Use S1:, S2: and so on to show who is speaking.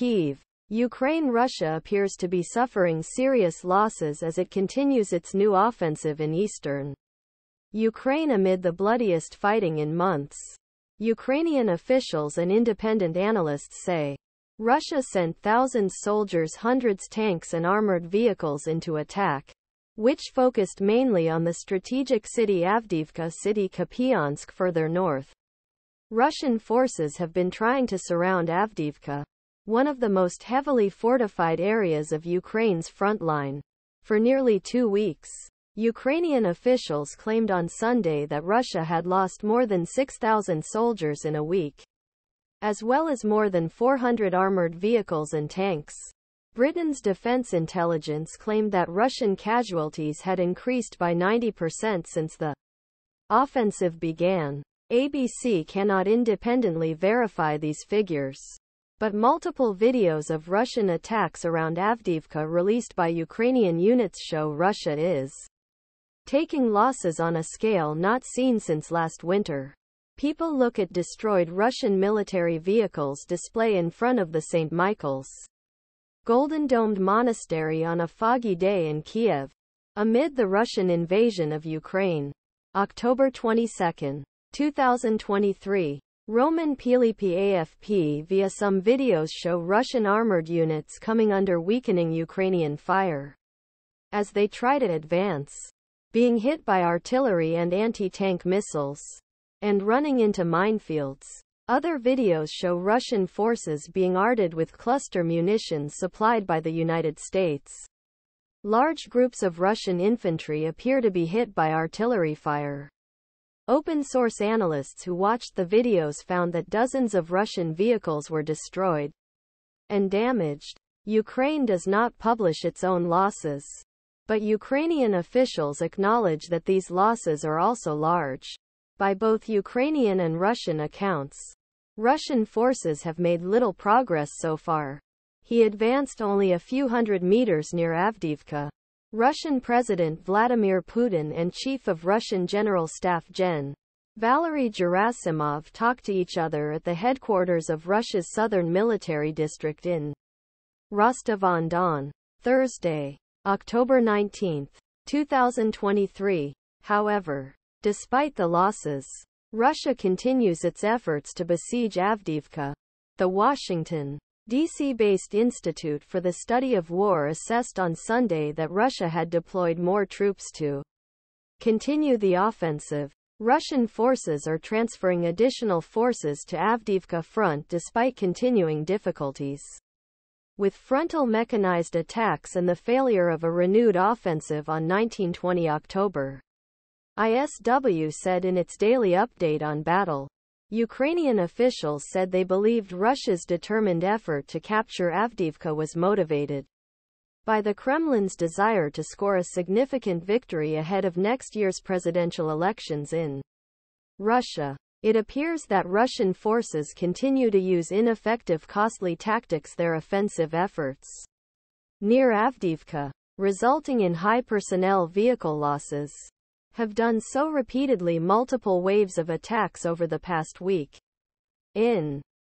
S1: Kyiv, Ukraine. Russia appears to be suffering serious losses as it continues its new offensive in eastern Ukraine amid the bloodiest fighting in months. Ukrainian officials and independent analysts say Russia sent thousands soldiers, hundreds tanks and armored vehicles into attack, which focused mainly on the strategic city Avdiivka, city Kupiansk further north. Russian forces have been trying to surround Avdiivka, one of the most heavily fortified areas of Ukraine's front line, for nearly 2 weeks. Ukrainian officials claimed on Sunday that Russia had lost more than 6,000 soldiers in a week, as well as more than 400 armored vehicles and tanks. Britain's defense intelligence claimed that Russian casualties had increased by 90% since the offensive began. ABC cannot independently verify these figures, but multiple videos of Russian attacks around Avdiivka released by Ukrainian units show Russia is taking losses on a scale not seen since last winter. People look at destroyed Russian military vehicles display in front of the St. Michael's Golden-Domed Monastery on a foggy day in Kiev, amid the Russian invasion of Ukraine. October 22, 2023. Roman Pilipi AFP via some videos show Russian armored units coming under weakening Ukrainian fire as they try to advance, being hit by artillery and anti-tank missiles, and running into minefields. Other videos show Russian forces being armed with cluster munitions supplied by the United States. Large groups of Russian infantry appear to be hit by artillery fire. Open-source analysts who watched the videos found that dozens of Russian vehicles were destroyed and damaged. Ukraine does not publish its own losses, but Ukrainian officials acknowledge that these losses are also large. By both Ukrainian and Russian accounts, Russian forces have made little progress so far. He advanced only a few hundred meters near Avdiivka. Russian President Vladimir Putin and Chief of Russian General Staff Gen. Valery Gerasimov talked to each other at the headquarters of Russia's southern military district in Rostov-on-Don, Thursday, October 19, 2023. However, despite the losses, Russia continues its efforts to besiege Avdiivka. The Washington, D.C.-based Institute for the Study of War assessed on Sunday that Russia had deployed more troops to continue the offensive. Russian forces are transferring additional forces to Avdiivka front despite continuing difficulties with frontal mechanized attacks and the failure of a renewed offensive on 19-20 October. ISW said in its daily update on battle. Ukrainian officials said they believed Russia's determined effort to capture Avdiivka was motivated by the Kremlin's desire to score a significant victory ahead of next year's presidential elections in Russia. It appears that Russian forces continue to use ineffective, costly tactics their offensive efforts near Avdiivka, resulting in high personnel vehicle losses, have done so repeatedly multiple waves of attacks over the past week. In